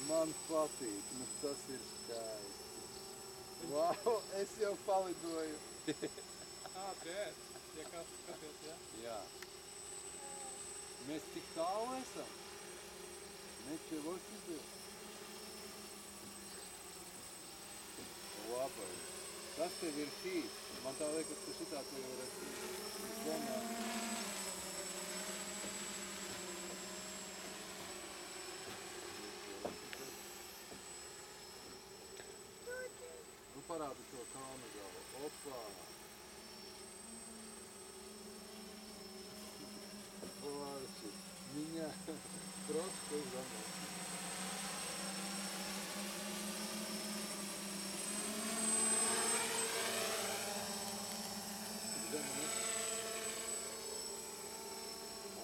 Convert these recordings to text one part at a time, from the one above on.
Man patīk, nu tas ir skaisti. Vau, es jau palidoju. Dzēs, ja kāds skaties, ja? Jā. Mēs tik tālu esam. Nečevo тебе. Labi. Kas tev ir šīs? Man tā liekas, ka šitā tev ir izdomāt. Nu parādi to kalnu galu. Opā. Forši. Viņa просто замочит.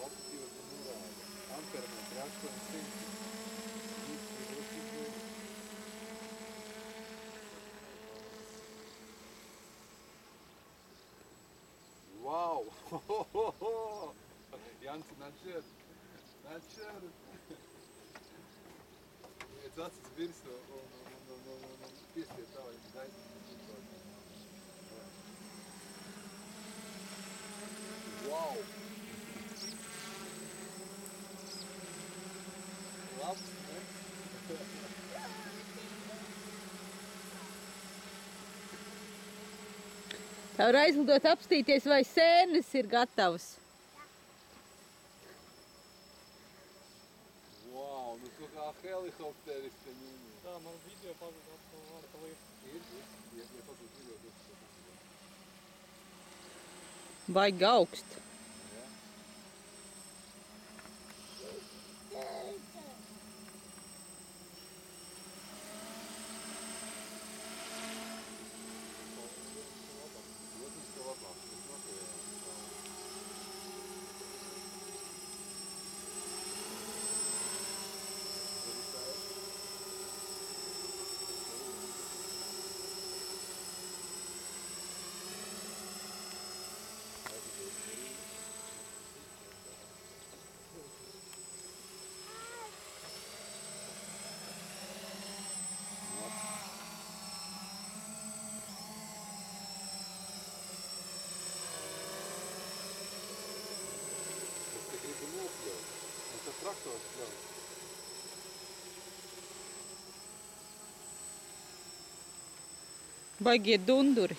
Optīva tu norāda. Ampermetri 800. Wow! Janci, načer! Načer! Iet acis virsū un piestiet tā, viņa gaisa. Wow! Labs, ne? Tā var aizlidot apstīties, vai sēnes ir gatavas. Wow, nu tu kā helikopteris te ņemi. Tā, man video pazudot, Ir, ja pazud video, tas. Baigi augst. Protams, ka labāk. Tas nokavējās. Es te gribu nokļaut. Un tas traktors kļaut. Baigie dunduri.